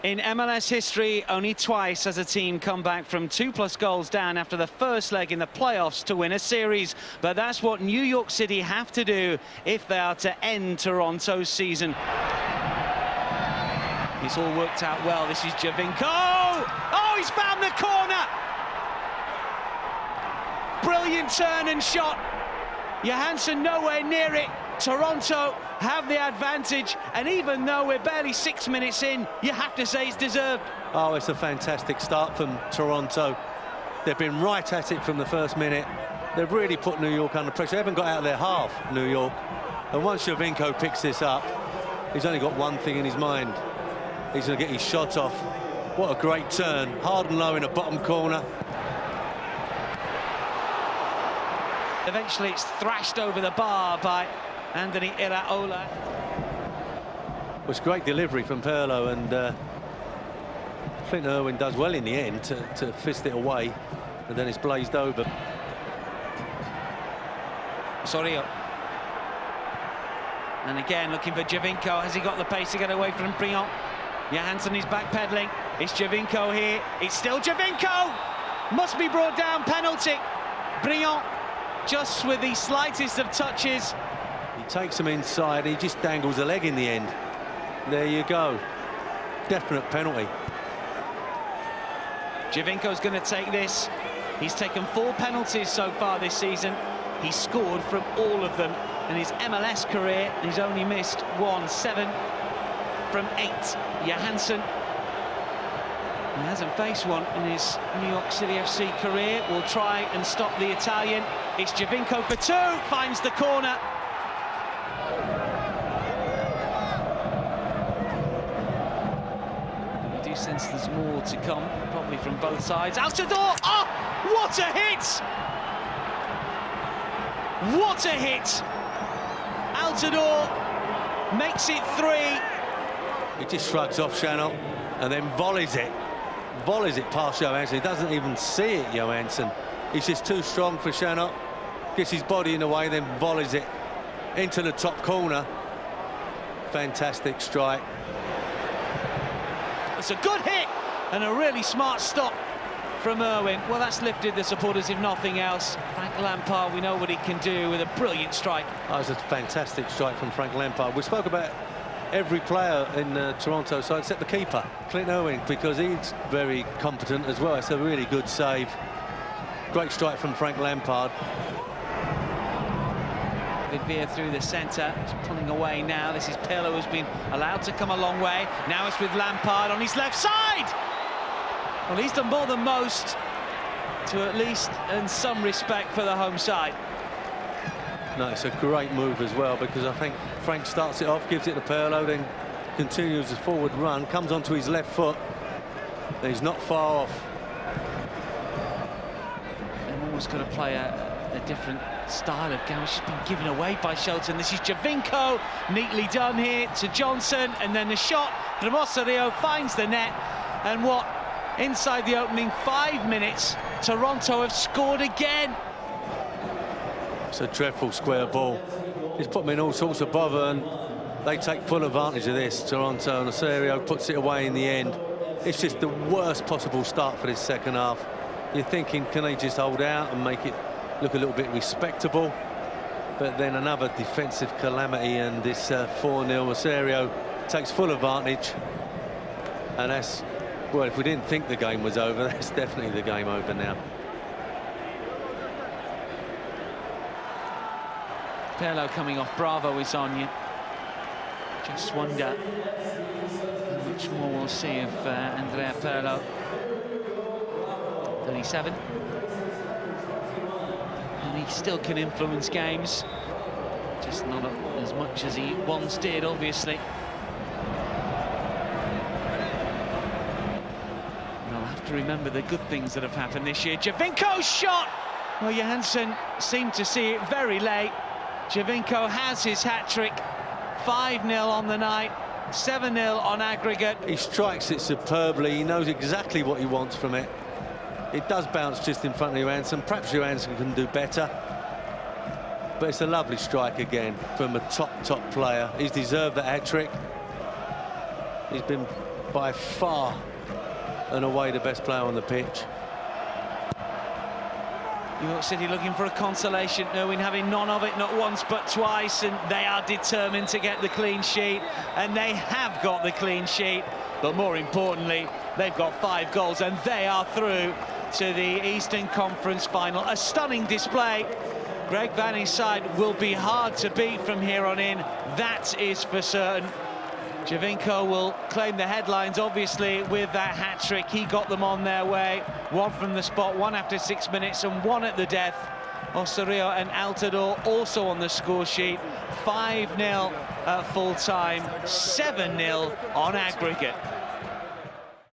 In MLS history, only twice has a team come back from 2+ goals down after the first leg in the playoffs to win a series. But that's what New York City have to do if they are to end Toronto's season. It's all worked out well. This is Giovinco. Oh, he's found the corner. Brilliant turn and shot. Johansson nowhere near it. Toronto have the advantage, and even though we're barely 6 minutes in, you have to say it's deserved. Oh, it's a fantastic start from Toronto. They've been right at it from the first minute. They've really put New York under pressure. They haven't got out of their half, New York. And once Giovinco picks this up, he's only got one thing in his mind. He's going to get his shot off. What a great turn. Hard and low in a bottom corner. Eventually it's thrashed over the bar by Anthony Iraola. It was great delivery from Pirlo, and Clint Irwin does well in the end to fist it away, and then it's blazed over. Sorio. And again looking for Giovinco. Has he got the pace to get away from Briand? Johansson is backpedaling. It's Giovinco here. It's still Giovinco! Must be brought down, penalty. Briand just with the slightest of touches. He takes him inside, he just dangles a leg in the end. There you go. Definite penalty. Giovinco's going to take this. He's taken 4 penalties so far this season. He's scored from all of them. In his MLS career, he's only missed 7 from 8. Johansson, he hasn't faced one in his New York City FC career. Will try and stop the Italian. It's Giovinco for 2, finds the corner. I do sense there's more to come, probably from both sides. Altidore! Oh, what a hit! What a hit! Altidore makes it 3. He just shrugs off Chanel and then volleys it. Volleys it past Johansson. He doesn't even see it, Johansson. He's just too strong for Chanel. Gets his body in the way, then volleys it into the top corner. Fantastic strike. It's a good hit and a really smart stop from Irwin. Well, that's lifted the supporters, if nothing else. Frank Lampard, we know what he can do with a brilliant strike. That was a fantastic strike from Frank Lampard. We spoke about every player in Toronto side except the keeper, Clint Irwin, because he's very competent as well. It's a really good save. Great strike from Frank Lampard. Veer through the centre, he's pulling away now. This is Pirlo, who's been allowed to come a long way. Now it's with Lampard on his left side. Well, he's done more than most to at least earn some respect for the home side. No, it's a great move as well, because I think Frank starts it off, gives it to Pirlo, then continues his forward run, comes onto his left foot, and he's not far off. They've always got to play a different style of game, which has been given away by Shelton. This is Giovinco, neatly done here to Johnson, and then the shot from Osorio finds the net. And what, inside the opening 5 minutes, Toronto have scored again. It's a dreadful square ball. He's put them in all sorts of bother, and they take full advantage of this. Toronto, and Osorio puts it away in the end. It's just the worst possible start for this second half. You're thinking, can they just hold out and make it look a little bit respectable? But then another defensive calamity, and this 4-0 Osorio takes full advantage. And that's, well, if we didn't think the game was over, that's definitely the game over now. Pirlo coming off, Bravo is on you. Just wonder how much more we'll see of Andrea Pirlo. 37. And he still can influence games, just not as much as he once did, obviously. And I'll have to remember the good things that have happened this year. Giovinco's shot! Well, Johansson seemed to see it very late. Giovinco has his hat-trick. 5-0 on the night, 7-0 on aggregate. He strikes it superbly. He knows exactly what he wants from it. It does bounce just in front of Johansson. Perhaps Johansson can do better. But it's a lovely strike again from a top player. He's deserved that hat-trick. He's been by far and away the best player on the pitch. York City looking for a consolation, knowing having none of it, not once but twice, and they are determined to get the clean sheet, and they have got the clean sheet, but more importantly, they've got 5 goals, and they are through to the Eastern Conference final. A stunning display. Greg Vanny's side will be hard to beat from here on in, that is for certain. Giovinco will claim the headlines, obviously, with that hat-trick. He got them on their way. 1 from the spot, 1 after 6 minutes, and 1 at the death. Osorio and Altidore also on the score sheet. 5-0 at full-time, 7-0 on aggregate.